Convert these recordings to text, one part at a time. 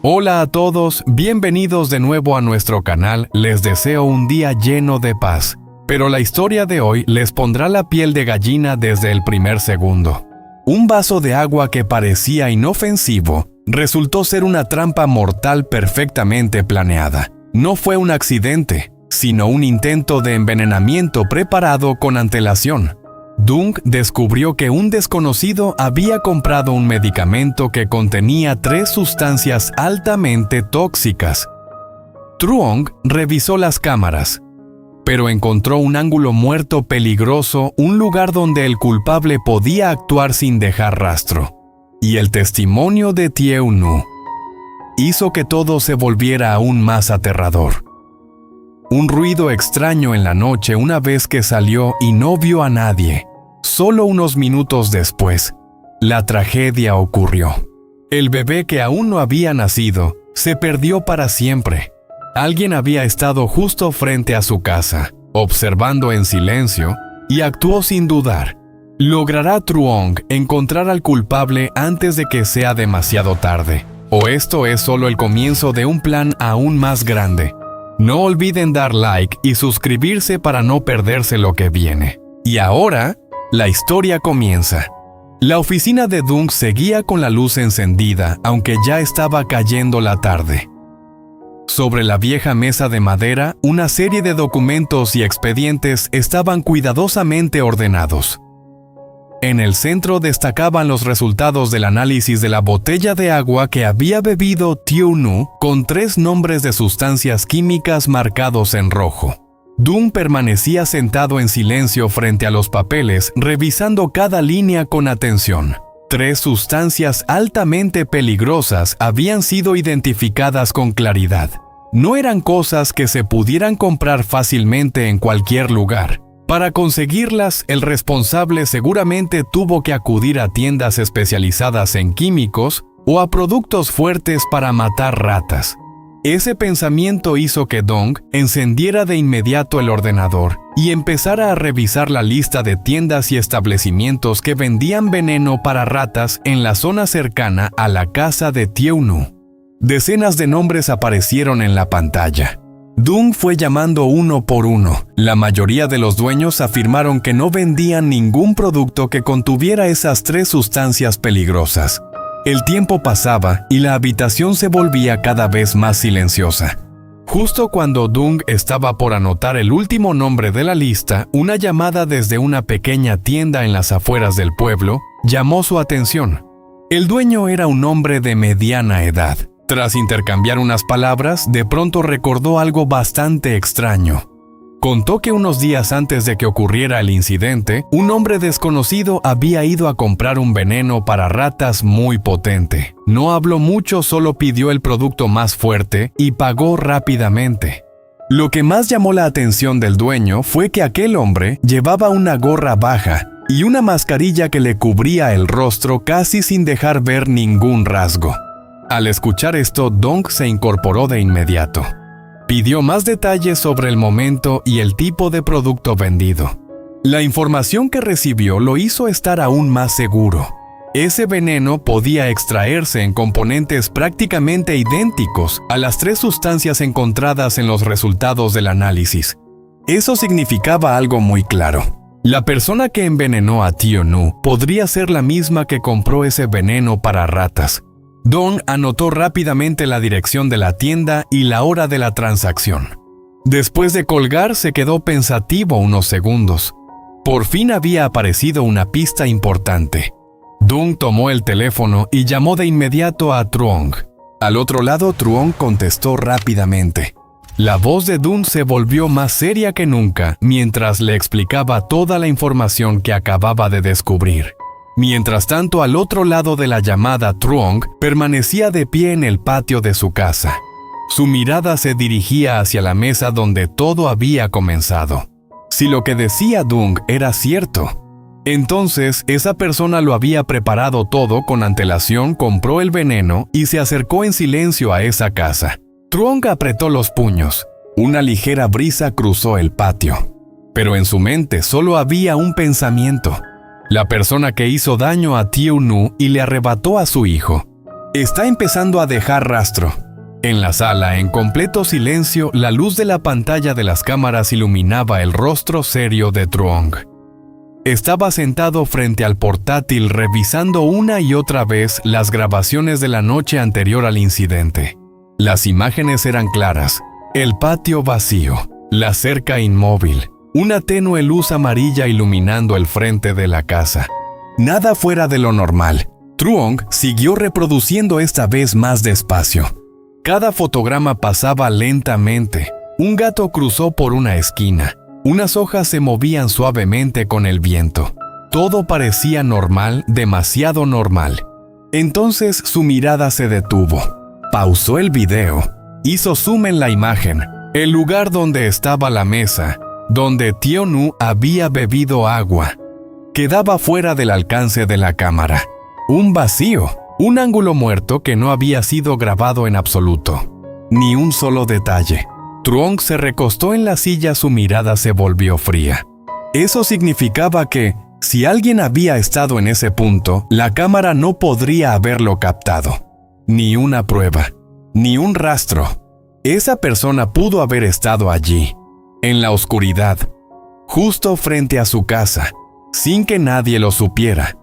Hola a todos, bienvenidos de nuevo a nuestro canal, les deseo un día lleno de paz. Pero la historia de hoy les pondrá la piel de gallina desde el primer segundo. Un vaso de agua que parecía inofensivo resultó ser una trampa mortal perfectamente planeada. No fue un accidente, sino un intento de envenenamiento preparado con antelación. Dung descubrió que un desconocido había comprado un medicamento que contenía 3 sustancias altamente tóxicas. Truong revisó las cámaras, pero encontró un ángulo muerto peligroso, un lugar donde el culpable podía actuar sin dejar rastro. Y el testimonio de Thieu Nu hizo que todo se volviera aún más aterrador. Un ruido extraño en la noche una vez que salió y no vio a nadie. Solo unos minutos después, la tragedia ocurrió. El bebé que aún no había nacido se perdió para siempre. Alguien había estado justo frente a su casa, observando en silencio, y actuó sin dudar. ¿Logrará Truong encontrar al culpable antes de que sea demasiado tarde? ¿O esto es solo el comienzo de un plan aún más grande? No olviden dar like y suscribirse para no perderse lo que viene. Y ahora, la historia comienza. La oficina de Dung seguía con la luz encendida, aunque ya estaba cayendo la tarde. Sobre la vieja mesa de madera, una serie de documentos y expedientes estaban cuidadosamente ordenados. En el centro destacaban los resultados del análisis de la botella de agua que había bebido Thieu Nu, con 3 nombres de sustancias químicas marcados en rojo. Dung permanecía sentado en silencio frente a los papeles, revisando cada línea con atención. 3 sustancias altamente peligrosas habían sido identificadas con claridad. No eran cosas que se pudieran comprar fácilmente en cualquier lugar. Para conseguirlas, el responsable seguramente tuvo que acudir a tiendas especializadas en químicos o a productos fuertes para matar ratas. Ese pensamiento hizo que Dung encendiera de inmediato el ordenador y empezara a revisar la lista de tiendas y establecimientos que vendían veneno para ratas en la zona cercana a la casa de Thieu Nu. Decenas de nombres aparecieron en la pantalla. Dung fue llamando uno por uno. La mayoría de los dueños afirmaron que no vendían ningún producto que contuviera esas 3 sustancias peligrosas. El tiempo pasaba y la habitación se volvía cada vez más silenciosa. Justo cuando Dung estaba por anotar el último nombre de la lista, una llamada desde una pequeña tienda en las afueras del pueblo llamó su atención. El dueño era un hombre de mediana edad. Tras intercambiar unas palabras, de pronto recordó algo bastante extraño. Contó que unos días antes de que ocurriera el incidente, un hombre desconocido había ido a comprar un veneno para ratas muy potente. No habló mucho, solo pidió el producto más fuerte y pagó rápidamente. Lo que más llamó la atención del dueño fue que aquel hombre llevaba una gorra baja y una mascarilla que le cubría el rostro casi sin dejar ver ningún rasgo. Al escuchar esto, Dung se incorporó de inmediato. Pidió más detalles sobre el momento y el tipo de producto vendido. La información que recibió lo hizo estar aún más seguro. Ese veneno podía extraerse en componentes prácticamente idénticos a las 3 sustancias encontradas en los resultados del análisis. Eso significaba algo muy claro. La persona que envenenó a Thieu Nu podría ser la misma que compró ese veneno para ratas. Dung anotó rápidamente la dirección de la tienda y la hora de la transacción. Después de colgar, se quedó pensativo unos segundos. Por fin había aparecido una pista importante. Dung tomó el teléfono y llamó de inmediato a Truong. Al otro lado, Truong contestó rápidamente. La voz de Dung se volvió más seria que nunca mientras le explicaba toda la información que acababa de descubrir. Mientras tanto, al otro lado de la llamada, Truong permanecía de pie en el patio de su casa. Su mirada se dirigía hacia la mesa donde todo había comenzado. Si lo que decía Dung era cierto, entonces esa persona lo había preparado todo con antelación, compró el veneno y se acercó en silencio a esa casa. Truong apretó los puños. Una ligera brisa cruzó el patio. Pero en su mente solo había un pensamiento. La persona que hizo daño a Thieu Nu y le arrebató a su hijo. Está empezando a dejar rastro. En la sala, en completo silencio, la luz de la pantalla de las cámaras iluminaba el rostro serio de Truong. Estaba sentado frente al portátil revisando una y otra vez las grabaciones de la noche anterior al incidente. Las imágenes eran claras, el patio vacío, la cerca inmóvil, una tenue luz amarilla iluminando el frente de la casa. Nada fuera de lo normal. Truong siguió reproduciendo esta vez más despacio. Cada fotograma pasaba lentamente. Un gato cruzó por una esquina. Unas hojas se movían suavemente con el viento. Todo parecía normal, demasiado normal. Entonces su mirada se detuvo. Pausó el video. Hizo zoom en la imagen. El lugar donde estaba la mesa, donde Teo-nu había bebido agua, quedaba fuera del alcance de la cámara. Un vacío, un ángulo muerto que no había sido grabado en absoluto. Ni un solo detalle. Truong se recostó en la silla, su mirada se volvió fría. Eso significaba que, si alguien había estado en ese punto, la cámara no podría haberlo captado. Ni una prueba, ni un rastro. Esa persona pudo haber estado allí, en la oscuridad, justo frente a su casa, sin que nadie lo supiera.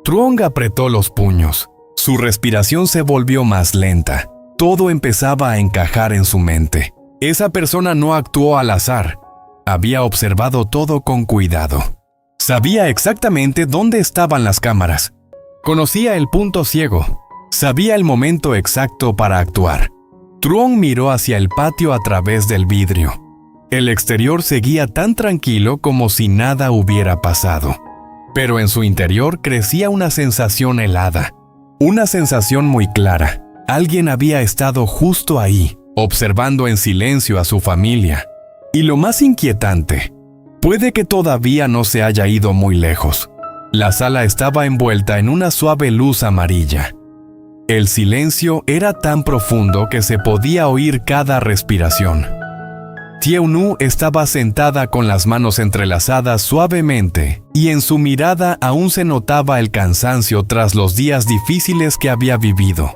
Truong apretó los puños. Su respiración se volvió más lenta. Todo empezaba a encajar en su mente. Esa persona no actuó al azar. Había observado todo con cuidado. Sabía exactamente dónde estaban las cámaras. Conocía el punto ciego. Sabía el momento exacto para actuar. Truong miró hacia el patio a través del vidrio. El exterior seguía tan tranquilo como si nada hubiera pasado. Pero en su interior crecía una sensación helada. Una sensación muy clara. Alguien había estado justo ahí, observando en silencio a su familia. Y lo más inquietante, puede que todavía no se haya ido muy lejos. La sala estaba envuelta en una suave luz amarilla. El silencio era tan profundo que se podía oír cada respiración. Teo-nu estaba sentada con las manos entrelazadas suavemente, y en su mirada aún se notaba el cansancio tras los días difíciles que había vivido.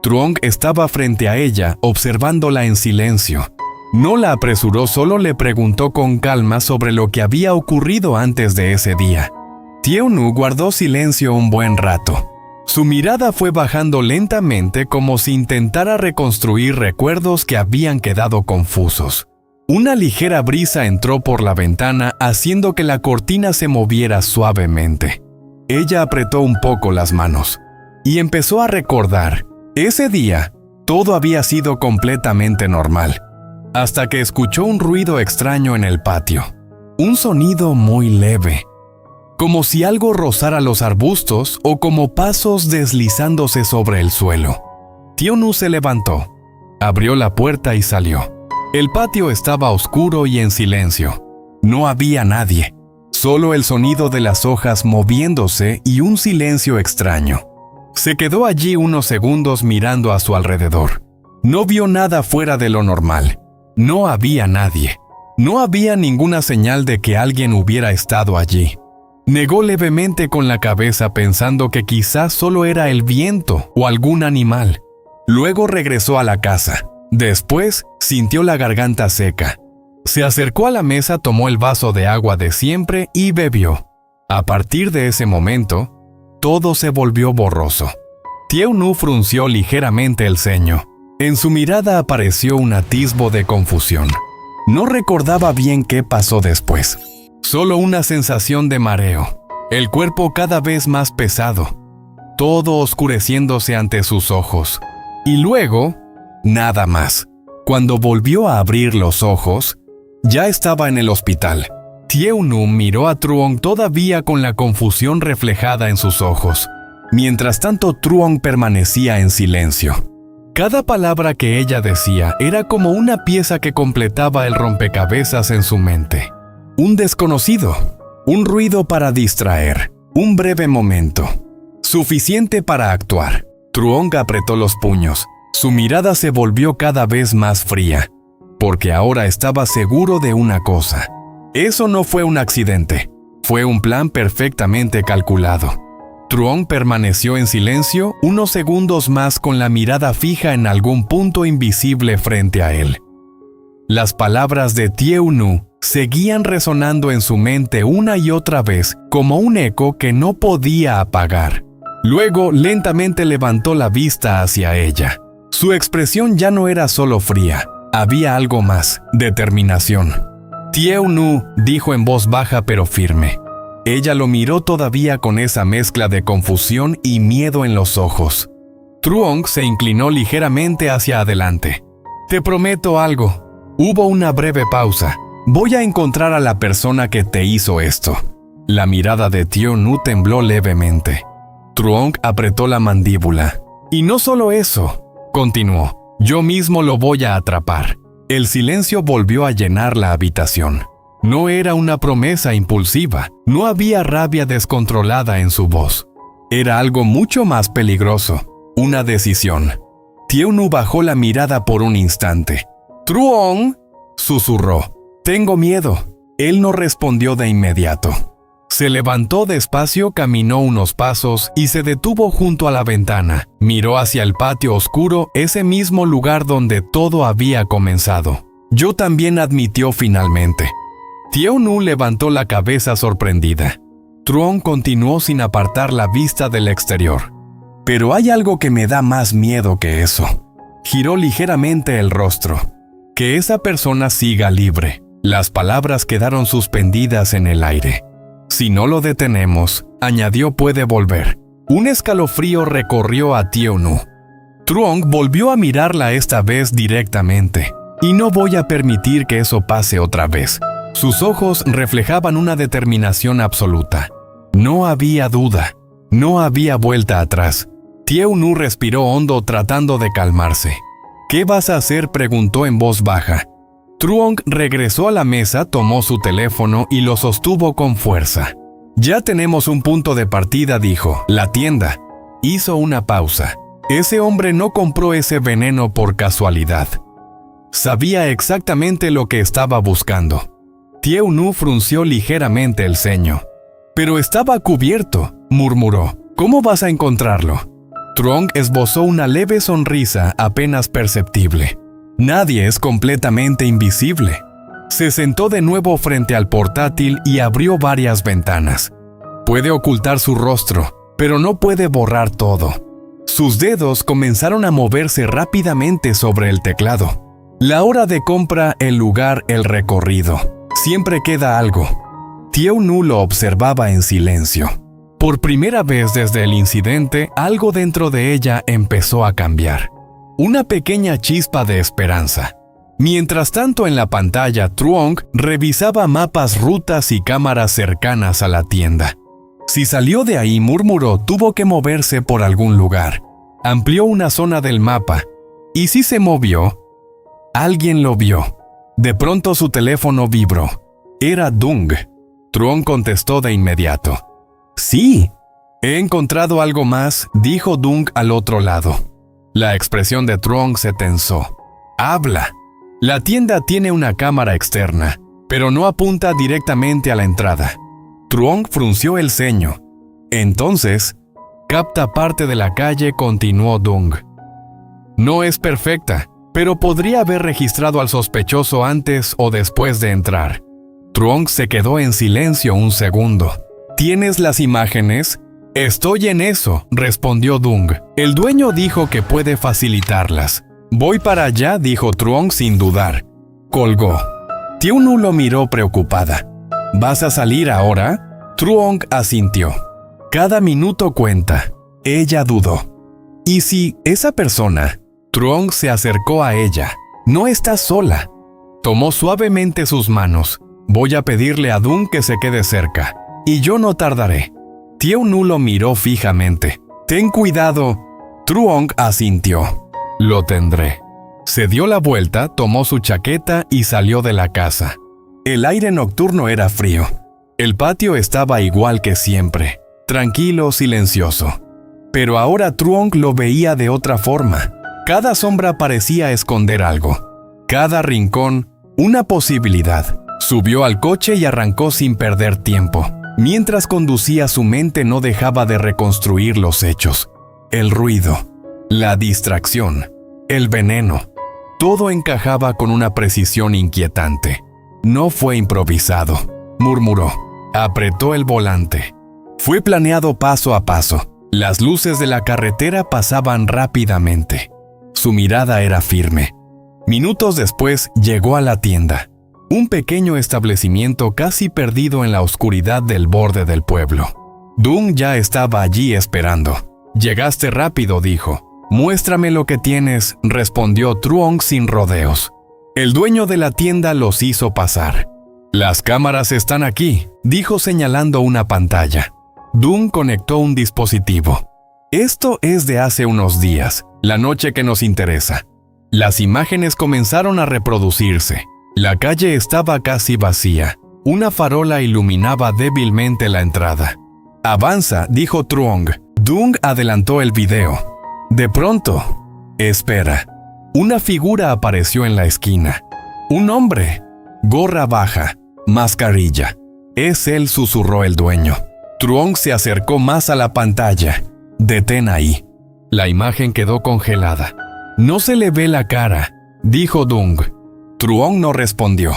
Truong estaba frente a ella, observándola en silencio. No la apresuró, solo le preguntó con calma sobre lo que había ocurrido antes de ese día. Teo-nu guardó silencio un buen rato. Su mirada fue bajando lentamente como si intentara reconstruir recuerdos que habían quedado confusos. Una ligera brisa entró por la ventana haciendo que la cortina se moviera suavemente. Ella apretó un poco las manos y empezó a recordar. Ese día, todo había sido completamente normal, hasta que escuchó un ruido extraño en el patio. Un sonido muy leve, como si algo rozara los arbustos o como pasos deslizándose sobre el suelo. Teo-nu se levantó, abrió la puerta y salió. El patio estaba oscuro y en silencio. No había nadie, solo el sonido de las hojas moviéndose y un silencio extraño. Se quedó allí unos segundos mirando a su alrededor. No vio nada fuera de lo normal. No había nadie. No había ninguna señal de que alguien hubiera estado allí. Negó levemente con la cabeza pensando que quizás solo era el viento o algún animal. Luego regresó a la casa. Después, sintió la garganta seca. Se acercó a la mesa, tomó el vaso de agua de siempre y bebió. A partir de ese momento, todo se volvió borroso. Teo-nu frunció ligeramente el ceño. En su mirada apareció un atisbo de confusión. No recordaba bien qué pasó después. Solo una sensación de mareo. El cuerpo cada vez más pesado. Todo oscureciéndose ante sus ojos. Y luego, nada más. Cuando volvió a abrir los ojos, ya estaba en el hospital. Teo-nu miró a Truong todavía con la confusión reflejada en sus ojos. Mientras tanto, Truong permanecía en silencio. Cada palabra que ella decía era como una pieza que completaba el rompecabezas en su mente. Un desconocido, un ruido para distraer, un breve momento. Suficiente para actuar. Truong apretó los puños. Su mirada se volvió cada vez más fría, porque ahora estaba seguro de una cosa. Eso no fue un accidente, fue un plan perfectamente calculado. Truong permaneció en silencio unos segundos más con la mirada fija en algún punto invisible frente a él. Las palabras de Tieu Nu seguían resonando en su mente una y otra vez como un eco que no podía apagar. Luego lentamente levantó la vista hacia ella. Su expresión ya no era solo fría, había algo más, determinación. Tieu Nu dijo en voz baja pero firme. Ella lo miró todavía con esa mezcla de confusión y miedo en los ojos. Truong se inclinó ligeramente hacia adelante. Te prometo algo. Hubo una breve pausa. Voy a encontrar a la persona que te hizo esto. La mirada de Tieu Nu tembló levemente. Truong apretó la mandíbula. Y no solo eso, continuó. Yo mismo lo voy a atrapar. El silencio volvió a llenar la habitación. No era una promesa impulsiva, no había rabia descontrolada en su voz. Era algo mucho más peligroso, una decisión. Tieu Nu bajó la mirada por un instante. «Truong», susurró. «Tengo miedo». Él no respondió de inmediato. Se levantó despacio, caminó unos pasos y se detuvo junto a la ventana. Miró hacia el patio oscuro, ese mismo lugar donde todo había comenzado. «Yo también», admitió finalmente. Tieu Nu levantó la cabeza sorprendida. Truong continuó sin apartar la vista del exterior. «Pero hay algo que me da más miedo que eso». Giró ligeramente el rostro. «Que esa persona siga libre». Las palabras quedaron suspendidas en el aire. «Si no lo detenemos», añadió, «puede volver». Un escalofrío recorrió a Tieu Nu. Truong volvió a mirarla esta vez directamente. «Y no voy a permitir que eso pase otra vez». Sus ojos reflejaban una determinación absoluta. No había duda. No había vuelta atrás. Tieu Nu respiró hondo tratando de calmarse. «¿Qué vas a hacer?», preguntó en voz baja. Truong regresó a la mesa, tomó su teléfono y lo sostuvo con fuerza. «Ya tenemos un punto de partida», dijo. «La tienda». Hizo una pausa. Ese hombre no compró ese veneno por casualidad. Sabía exactamente lo que estaba buscando. Tieu Nu frunció ligeramente el ceño. «Pero estaba cubierto», murmuró. «¿Cómo vas a encontrarlo?» Truong esbozó una leve sonrisa apenas perceptible. «Nadie es completamente invisible». Se sentó de nuevo frente al portátil y abrió varias ventanas. Puede ocultar su rostro, pero no puede borrar todo. Sus dedos comenzaron a moverse rápidamente sobre el teclado. La hora de compra, el lugar, el recorrido. Siempre queda algo. Tieu Nu lo observaba en silencio. Por primera vez desde el incidente, algo dentro de ella empezó a cambiar. Una pequeña chispa de esperanza. Mientras tanto, en la pantalla, Truong revisaba mapas, rutas y cámaras cercanas a la tienda. Si salió de ahí, murmuró, tuvo que moverse por algún lugar. Amplió una zona del mapa. ¿Y si se movió? Alguien lo vio. De pronto su teléfono vibró. Era Dung. Truong contestó de inmediato. «Sí». «He encontrado algo más», dijo Dung al otro lado. La expresión de Truong se tensó. «Habla». La tienda tiene una cámara externa, pero no apunta directamente a la entrada. Truong frunció el ceño. «Entonces, capta parte de la calle», continuó Dung. «No es perfecta, pero podría haber registrado al sospechoso antes o después de entrar». Truong se quedó en silencio un segundo. «¿Tienes las imágenes?» «Estoy en eso», respondió Dung. «El dueño dijo que puede facilitarlas». «Voy para allá», dijo Truong sin dudar. Colgó. Tieu Nu lo miró preocupada. «¿Vas a salir ahora?» Truong asintió. «Cada minuto cuenta». Ella dudó. «¿Y si esa persona?» Truong se acercó a ella. «No estás sola». Tomó suavemente sus manos. «Voy a pedirle a Dung que se quede cerca. Y yo no tardaré». Tieu Nu lo miró fijamente. «Ten cuidado». Truong asintió. «Lo tendré». Se dio la vuelta, tomó su chaqueta y salió de la casa. El aire nocturno era frío. El patio estaba igual que siempre, tranquilo, silencioso. Pero ahora Truong lo veía de otra forma. Cada sombra parecía esconder algo. Cada rincón, una posibilidad. Subió al coche y arrancó sin perder tiempo. Mientras conducía, su mente no dejaba de reconstruir los hechos. El ruido, la distracción, el veneno. Todo encajaba con una precisión inquietante. No fue improvisado, murmuró. Apretó el volante. Fue planeado paso a paso. Las luces de la carretera pasaban rápidamente. Su mirada era firme. Minutos después llegó a la tienda. Un pequeño establecimiento casi perdido en la oscuridad del borde del pueblo. Dung ya estaba allí esperando. «Llegaste rápido», dijo. «Muéstrame lo que tienes», respondió Truong sin rodeos. El dueño de la tienda los hizo pasar. «Las cámaras están aquí», dijo señalando una pantalla. Dung conectó un dispositivo. «Esto es de hace unos días, la noche que nos interesa». Las imágenes comenzaron a reproducirse. La calle estaba casi vacía. Una farola iluminaba débilmente la entrada. «Avanza», dijo Truong. Dung adelantó el video. De pronto, espera. Una figura apareció en la esquina. Un hombre. Gorra baja. Mascarilla. «Es él», susurró el dueño. Truong se acercó más a la pantalla. «Detén ahí». La imagen quedó congelada. «No se le ve la cara», dijo Dung. Truong no respondió.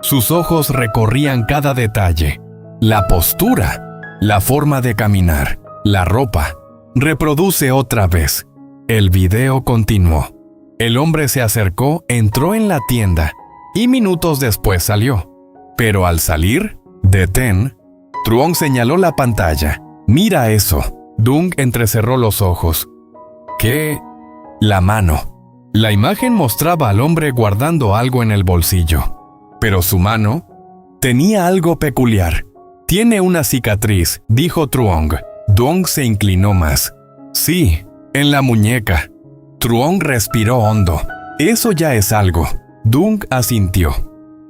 Sus ojos recorrían cada detalle. La postura, la forma de caminar, la ropa. «Reproduce otra vez». El video continuó. El hombre se acercó, entró en la tienda y minutos después salió. Pero al salir, «Detén». Truong señaló la pantalla. «Mira eso». Dung entrecerró los ojos. «¿Qué?» La mano. La imagen mostraba al hombre guardando algo en el bolsillo. Pero su mano tenía algo peculiar. «Tiene una cicatriz», dijo Truong. Dung se inclinó más. «Sí, en la muñeca». Truong respiró hondo. «Eso ya es algo». Dung asintió.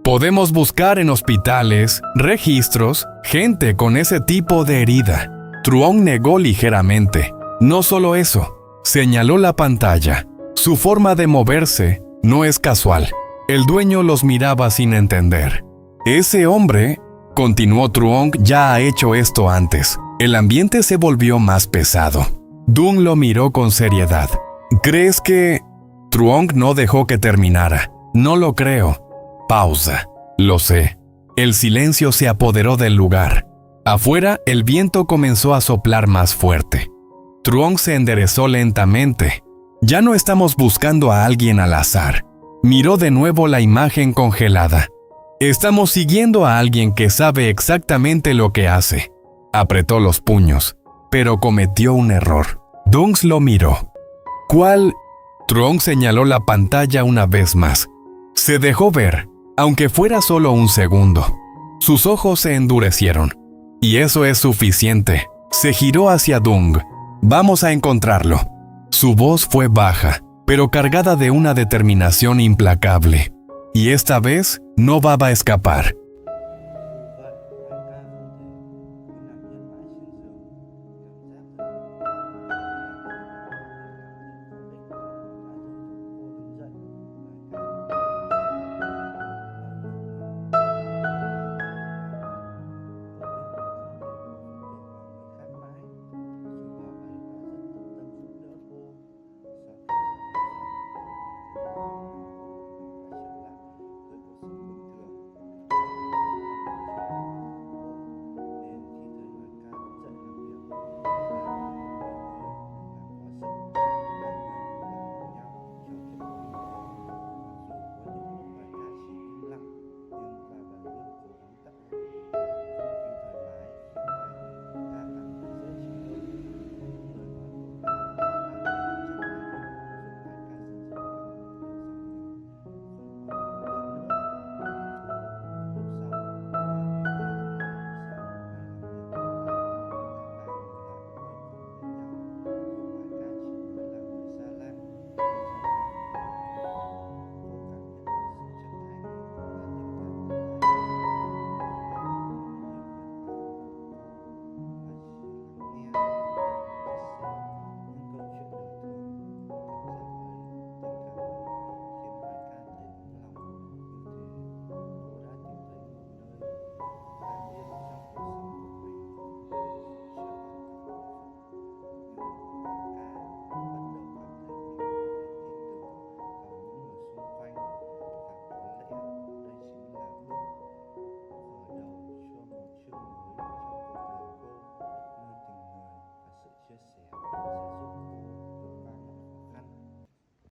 «Podemos buscar en hospitales, registros, gente con ese tipo de herida». Truong negó ligeramente. «No solo eso», señaló la pantalla. «Su forma de moverse no es casual». El dueño los miraba sin entender. «Ese hombre», continuó Truong, «ya ha hecho esto antes». El ambiente se volvió más pesado. Dung lo miró con seriedad. «¿Crees que...?» Truong no dejó que terminara. «No lo creo». Pausa. «Lo sé». El silencio se apoderó del lugar. Afuera, el viento comenzó a soplar más fuerte. Truong se enderezó lentamente. «Ya no estamos buscando a alguien al azar». Miró de nuevo la imagen congelada. «Estamos siguiendo a alguien que sabe exactamente lo que hace». Apretó los puños, pero cometió un error. Dung lo miró. «¿Cuál?» Truong señaló la pantalla una vez más. Se dejó ver, aunque fuera solo un segundo. Sus ojos se endurecieron. «Y eso es suficiente». Se giró hacia Dung. «Vamos a encontrarlo». Su voz fue baja, pero cargada de una determinación implacable. «Y esta vez no va a escapar».